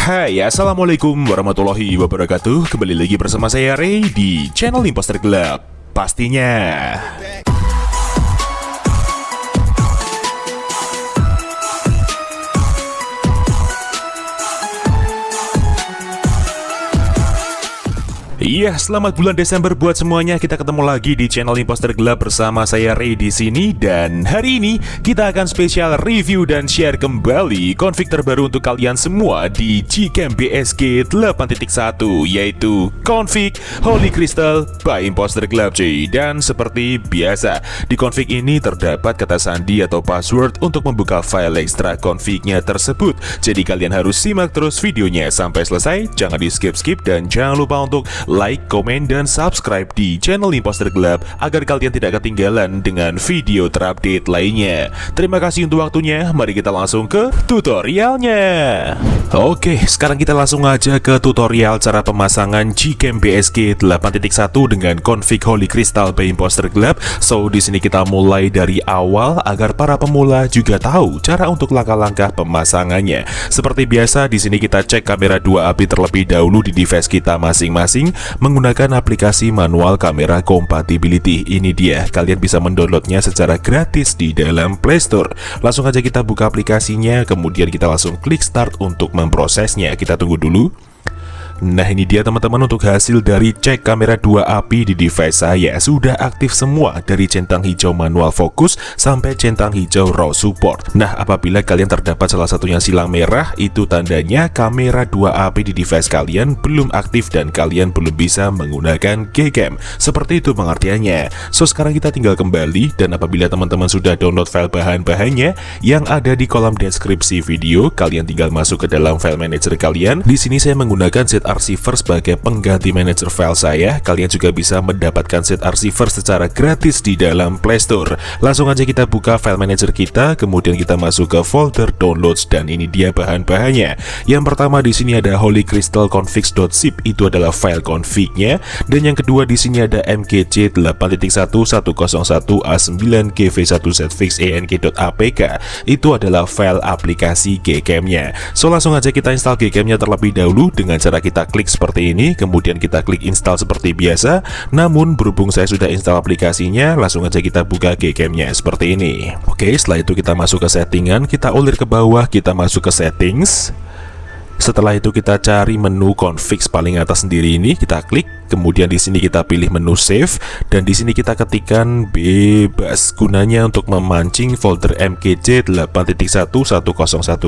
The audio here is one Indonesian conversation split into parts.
Hai, assalamualaikum warahmatullahi wabarakatuh. Kembali lagi bersama saya Ray di channel Imposter Club. Pastinya. Iya, selamat bulan Desember buat semuanya. Kita ketemu lagi di channel Imposter Club bersama saya Ray di sini, dan hari ini kita akan spesial review dan share kembali config terbaru untuk kalian semua di Gcam BSG 8.1, yaitu config Holy Crystal by Imposter Club cuy. Dan seperti biasa, di config ini terdapat kata sandi atau password untuk membuka file ekstra confignya tersebut. Jadi kalian harus simak terus videonya sampai selesai, jangan di skip-skip, dan jangan lupa untuk like, komen, dan subscribe di channel Imposter Club agar kalian tidak ketinggalan dengan video terupdate lainnya. Terima kasih untuk waktunya, mari kita langsung ke tutorialnya. Oke, sekarang kita langsung aja ke tutorial cara pemasangan Gcam BSG 8.1 dengan config Holy Crystal by Imposter Club. So, di sini kita mulai dari awal agar para pemula juga tahu cara untuk langkah-langkah pemasangannya. Seperti biasa, di sini kita cek kamera 2 API terlebih dahulu di device kita masing-masing menggunakan aplikasi manual kamera compatibility. Ini dia, kalian bisa mendownloadnya secara gratis di dalam Play Store. Langsung aja kita buka aplikasinya, kemudian kita langsung klik start untuk memprosesnya. Kita tunggu dulu. Nah, ini dia teman-teman untuk hasil dari cek kamera 2 API di device saya. Sudah aktif semua dari centang hijau manual fokus sampai centang hijau raw support. Nah, apabila kalian terdapat salah satunya silang merah, itu tandanya kamera 2 API di device kalian belum aktif dan kalian belum bisa menggunakan Gcam. Seperti itu pengertiannya. So, sekarang kita tinggal kembali, dan apabila teman-teman sudah download file bahan-bahannya yang ada di kolom deskripsi video, kalian tinggal masuk ke dalam file manager kalian. Di sini saya menggunakan ZArchiver sebagai pengganti manager file saya. Kalian juga bisa mendapatkan ZArchiver secara gratis di dalam Play Store. Langsung aja kita buka file manager kita, kemudian kita masuk ke folder downloads, dan ini dia bahan-bahannya. Yang pertama di sini ada Holy Crystal configs.zip, itu adalah file config-nya, dan yang kedua di sini ada mkc 8.1.101a9gv1zfixenk.apk, itu adalah file aplikasi Gcam-nya. So, langsung aja kita install Gcam-nya terlebih dahulu dengan cara kita klik seperti ini, kemudian kita klik install seperti biasa. Namun berhubung saya sudah install aplikasinya, langsung aja kita buka Gcam-nya seperti ini. Oke, setelah itu kita masuk ke settingan, kita ulir ke bawah, kita masuk ke settings. Setelah itu kita cari menu config paling atas sendiri ini, kita klik. Kemudian di sini kita pilih menu save, dan di sini kita ketikkan bebas, gunanya untuk memancing folder mkc 8.1.101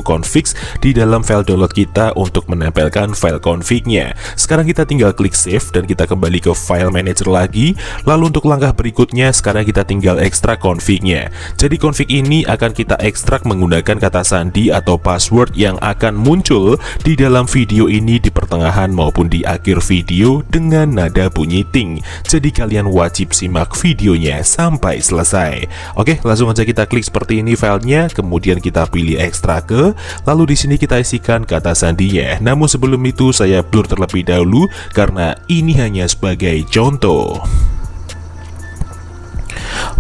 configs di dalam file download kita untuk menempelkan file config-nya. Sekarang kita tinggal klik save dan kita kembali ke file manager lagi. Lalu untuk langkah berikutnya, sekarang kita tinggal ekstrak config-nya. Jadi config ini akan kita ekstrak menggunakan kata sandi atau password yang akan muncul di dalam video ini di pertengahan maupun di akhir video dengan nada bunyi ting. Jadi kalian wajib simak videonya sampai selesai. Oke, langsung aja kita klik seperti ini filenya, kemudian kita pilih ekstrak ke, lalu di sini kita isikan kata sandinya. Namun sebelum itu saya blur terlebih dahulu karena ini hanya sebagai contoh.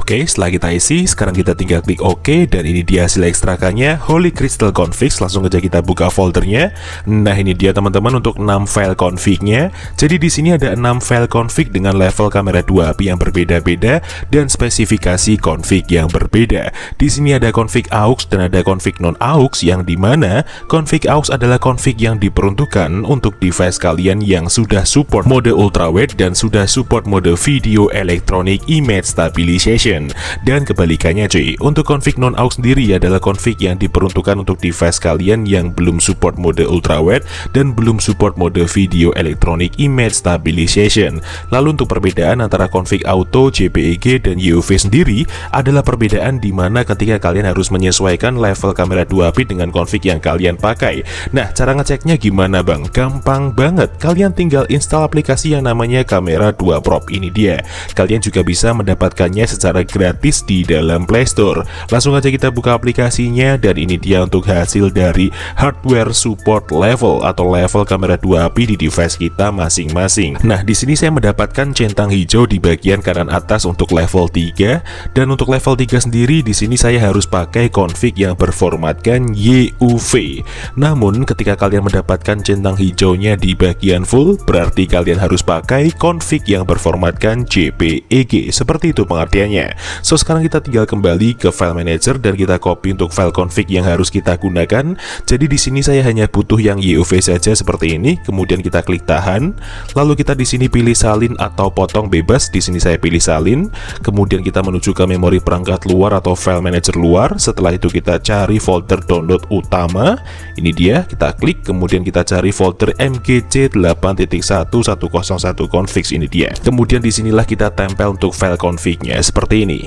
Oke, setelah kita isi, sekarang kita tinggal klik OK, dan ini dia hasil ekstrakannya, Holy Crystal Configs. Langsung aja kita buka foldernya. Nah, ini dia teman-teman untuk 6 file config-nya. Jadi di sini ada 6 file config dengan level kamera 2 API yang berbeda-beda dan spesifikasi config yang berbeda. Di sini ada config aux dan ada config non aux, yang dimana config aux adalah config yang diperuntukkan untuk device kalian yang sudah support mode ultrawide dan sudah support mode video electronic image stabilization. Dan kebalikannya cuy, untuk config non aux sendiri adalah config yang diperuntukkan untuk device kalian yang belum support mode ultrawide dan belum support mode video electronic image stabilization. Lalu untuk perbedaan antara config auto, JPEG, dan UV sendiri adalah perbedaan di mana ketika kalian harus menyesuaikan level kamera 2 API dengan config yang kalian pakai. Nah, cara ngeceknya gimana bang? Gampang banget, kalian tinggal install aplikasi yang namanya Kamera 2 Prop. Ini dia, kalian juga bisa mendapatkannya secara gratis di dalam Play Store. Langsung aja kita buka aplikasinya, dan ini dia untuk hasil dari hardware support level atau level kamera 2AP di device kita masing-masing. Nah, di sini saya mendapatkan centang hijau di bagian kanan atas untuk level 3, dan untuk level 3 sendiri di sini saya harus pakai config yang berformatkan YUV. Namun ketika kalian mendapatkan centang hijaunya di bagian full, berarti kalian harus pakai config yang berformatkan JPEG. Seperti itu pengertiannya. So, sekarang kita tinggal kembali ke file manager dan kita copy untuk file config yang harus kita gunakan. Jadi di sini saya hanya butuh yang YUV saja seperti ini. Kemudian kita klik tahan. Lalu kita di sini pilih salin atau potong bebas. Di sini saya pilih salin. Kemudian kita menuju ke memori perangkat luar atau file manager luar. Setelah itu kita cari folder download utama. Ini dia, kita klik. Kemudian kita cari folder MGC 8.1.101 configs. Ini dia. Kemudian disinilah kita tempel untuk file config-nya seperti ini.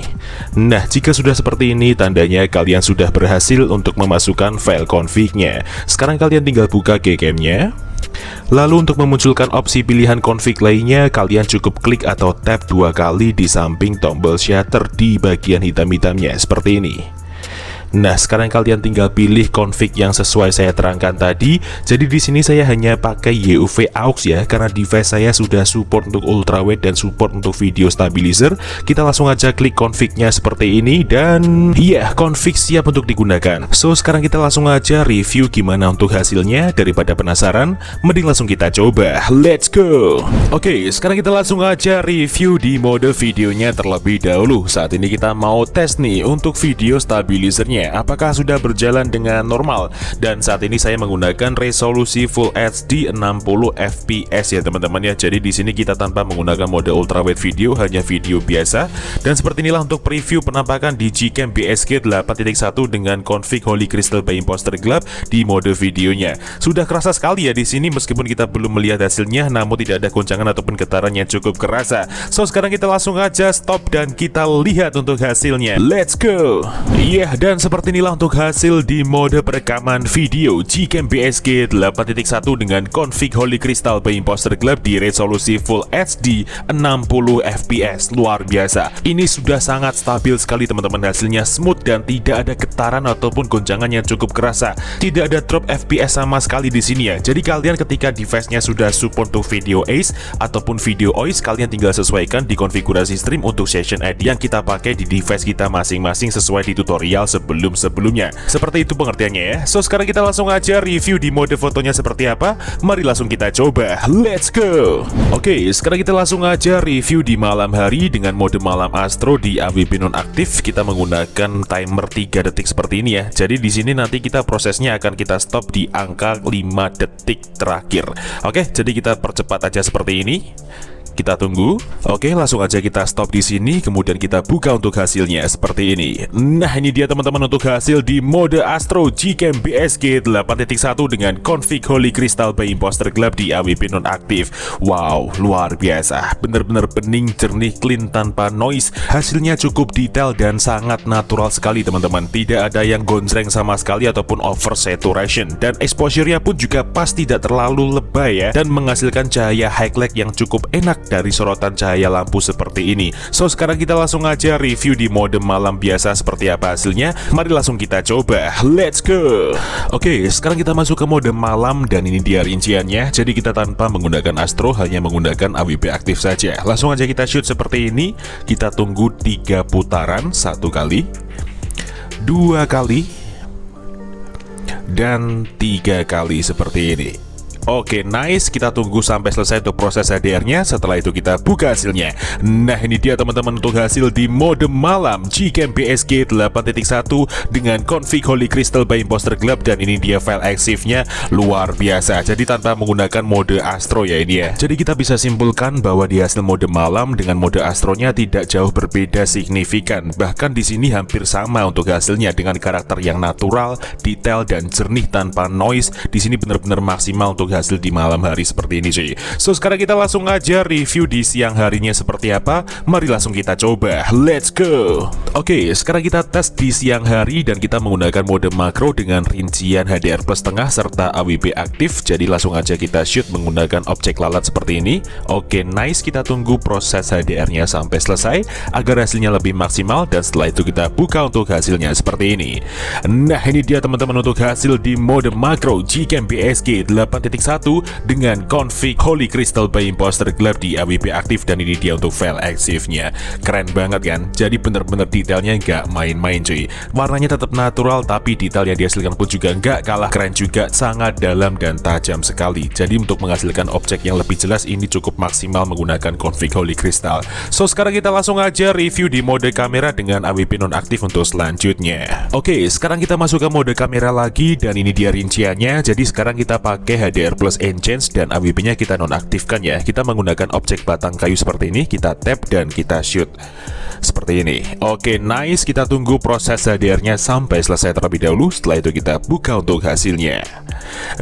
Nah, jika sudah seperti ini, tandanya kalian sudah berhasil untuk memasukkan file config-nya. Sekarang kalian tinggal buka Gcam-nya. Lalu untuk memunculkan opsi pilihan config lainnya, kalian cukup klik atau tap 2 kali di samping tombol shutter di bagian hitam-hitamnya seperti ini. Nah, sekarang kalian tinggal pilih config yang sesuai saya terangkan tadi. Jadi di sini saya hanya pakai YUV aux ya, karena device saya sudah support untuk ultrawide dan support untuk video stabilizer. Kita langsung aja klik config-nya seperti ini, dan iya, config siap untuk digunakan. So, sekarang kita langsung aja review gimana untuk hasilnya. Daripada penasaran, mending langsung kita coba. Let's go. Oke, sekarang kita langsung aja review di mode videonya terlebih dahulu. Saat ini kita mau tes nih untuk video stabilizernya, apakah sudah berjalan dengan normal. Dan saat ini saya menggunakan resolusi Full HD 60 fps ya teman-teman ya. Jadi di sini kita tanpa menggunakan mode ultrawide video, hanya video biasa. Dan seperti inilah untuk preview penampakan di Gcam BSG 8.1 dengan config Holy Crystal by Imposter Glove di mode videonya. Sudah kerasa sekali ya di sini, meskipun kita belum melihat hasilnya, namun tidak ada goncangan ataupun getaran yang cukup kerasa. So, sekarang kita langsung aja stop dan kita lihat untuk hasilnya. Let's go. Iya, dan seperti inilah untuk hasil di mode perekaman video Gcam BSG 8.1 dengan config Holy Crystal by Imposter Glove di resolusi Full HD 60 fps. Luar biasa. Ini sudah sangat stabil sekali teman-teman, hasilnya smooth dan tidak ada getaran ataupun goncangan yang cukup kerasa. Tidak ada drop fps sama sekali di sini ya. Jadi kalian ketika device-nya sudah support untuk video ACE ataupun video OIS, kalian tinggal sesuaikan di konfigurasi stream untuk session ID yang kita pakai di device kita masing-masing sesuai di tutorial sebelumnya. Seperti itu pengertiannya ya. So, sekarang kita langsung aja review di mode fotonya seperti apa. Mari langsung kita coba. Let's go. Oke, sekarang kita langsung aja review di malam hari dengan mode malam astro di AWP nonaktif. Kita menggunakan timer 3 detik seperti ini ya. Jadi di sini nanti kita prosesnya akan kita stop di angka 5 detik terakhir. Oke, jadi kita percepat aja seperti ini. Kita tunggu. Oke, langsung aja kita stop di sini. Kemudian kita buka untuk hasilnya seperti ini. Nah, ini dia teman-teman untuk hasil di mode Astro Gcam BSG 8.1 dengan config Holy Crystal by Imposter Glove di AWP nonaktif. Wow, luar biasa. Bener-bener bening, jernih, clean, tanpa noise. Hasilnya cukup detail dan sangat natural sekali teman-teman. Tidak ada yang gonjreng sama sekali ataupun over saturation. Dan exposure-nya pun juga pas, tidak terlalu lebay ya. Dan menghasilkan cahaya highlight yang cukup enak dari sorotan cahaya lampu seperti ini. So, sekarang kita langsung aja review di mode malam biasa seperti apa hasilnya. Mari langsung kita coba. Let's go. Oke, sekarang kita masuk ke mode malam dan ini dia rinciannya. Jadi kita tanpa menggunakan Astro, hanya menggunakan AWP aktif saja. Langsung aja kita shoot seperti ini. Kita tunggu 3 putaran, 1 kali, 2 kali, dan 3 kali seperti ini. Oke, nice. Kita tunggu sampai selesai untuk proses HDR-nya. Setelah itu kita buka hasilnya. Nah, ini dia teman-teman untuk hasil di mode malam Gcam BSG 8.1 dengan config Holy Crystal by Imposter Glove. Dan ini dia file EXIF-nya, luar biasa. Jadi tanpa menggunakan mode Astro ya ini ya. Jadi kita bisa simpulkan bahwa di hasil mode malam dengan mode Astronya tidak jauh berbeda signifikan. Bahkan di sini hampir sama untuk hasilnya dengan karakter yang natural, detail dan jernih tanpa noise. Di sini benar-benar maksimal untuk untuk hasil di malam hari seperti ini cuy. So sekarang kita langsung aja review di siang harinya seperti apa. Mari langsung kita coba, let's go. Oke, sekarang kita tes di siang hari dan kita menggunakan mode makro dengan rincian HDR plus tengah serta AWP aktif. Jadi langsung aja kita shoot menggunakan objek lalat seperti ini. Oke, nice, kita tunggu proses HDR-nya sampai selesai agar hasilnya lebih maksimal, dan setelah itu kita buka untuk hasilnya seperti ini. Nah, ini dia teman-teman untuk hasil di mode makro Gcam BSG 8.1 dengan config Holy Crystal by Imposter Gelap di AWP aktif, dan ini dia untuk file exif-nya. Keren banget kan? Jadi bener-bener detailnya nggak main-main cuy. Warnanya tetap natural, tapi detail yang dihasilkan pun juga nggak kalah keren juga, sangat dalam dan tajam sekali. Jadi untuk menghasilkan objek yang lebih jelas ini cukup maksimal menggunakan config Holy Crystal. So sekarang kita langsung aja review di mode kamera dengan AWP nonaktif untuk selanjutnya. Oke, sekarang kita masuk ke mode kamera lagi, dan ini dia rinciannya. Jadi sekarang kita pakai HDR plus enhance dan AWP-nya kita nonaktifkan ya. Kita menggunakan objek batang kayu seperti ini, kita tap dan kita shoot seperti ini. Oke, nice, kita tunggu proses HDR-nya sampai selesai terlebih dahulu. Setelah itu kita buka untuk hasilnya.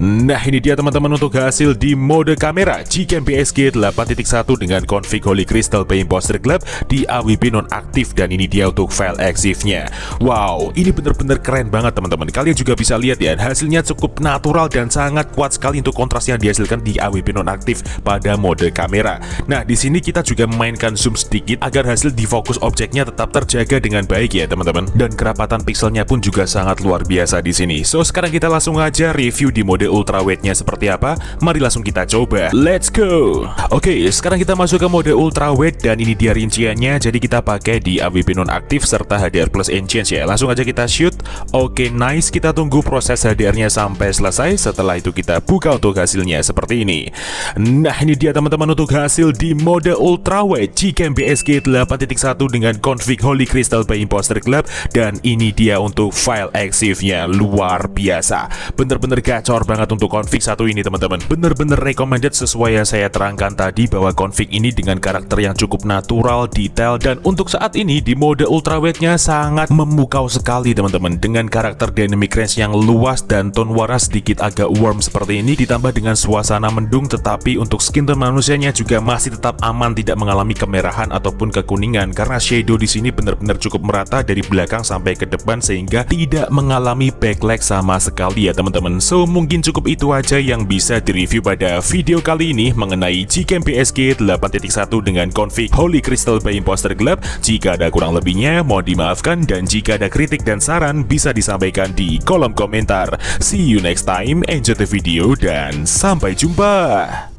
Nah, ini dia teman-teman untuk hasil di mode kamera Gcam BSG 8.1 dengan config Holy Crystal by Imposter Gelap di AWP nonaktif, dan ini dia untuk file exif-nya. Wow, ini bener-bener keren banget teman-teman. Kalian juga bisa lihat ya, hasilnya cukup natural dan sangat kuat sekali untuk kontras yang dihasilkan di AWP nonaktif pada mode kamera. Nah, di sini kita juga memainkan zoom sedikit agar hasil di fokus objeknya tetap terjaga dengan baik ya teman-teman. Dan kerapatan pixelnya pun juga sangat luar biasa di sini. So sekarang kita langsung aja review di mode ultrawide-nya seperti apa. Mari langsung kita coba, let's go. Oke, sekarang kita masuk ke mode ultrawide dan ini dia rinciannya. Jadi kita pakai di AWP nonaktif serta HDR plus enhance ya. Langsung aja kita shoot. Oke, nice, kita tunggu proses HDR-nya sampai selesai. Setelah itu kita buka untuk hasilnya seperti ini. Nah, ini dia teman-teman untuk hasil di mode ultrawide Gcam BSG 8.1 dengan config Holy Crystal by Imposter Gelap, dan ini dia untuk file exif-nya. Luar biasa, bener-bener gacor banget untuk config satu ini teman-teman. Bener-bener recommended sesuai yang saya terangkan tadi, bahwa config ini dengan karakter yang cukup natural, detail, dan untuk saat ini di mode ultrawide-nya sangat memukau sekali teman-teman, dengan karakter dynamic range yang luas dan tone warna sedikit agak warm seperti ini, ditambah dengan suasana mendung, tetapi untuk skin tone manusianya juga masih tetap aman, tidak mengalami kemerahan ataupun kekuningan, karena shadow di sini benar-benar cukup merata dari belakang sampai ke depan sehingga tidak mengalami backlight sama sekali ya teman-teman. So mungkin cukup itu aja yang bisa direview pada video kali ini mengenai Gcam BSG 8.1 dengan config Holy Crystal by Imposter Gelap. Jika ada kurang lebihnya mohon dimaafkan, dan jika ada kritik dan saran bisa disampaikan di kolom komentar. See you next time, enjoy the video, dan sampai jumpa.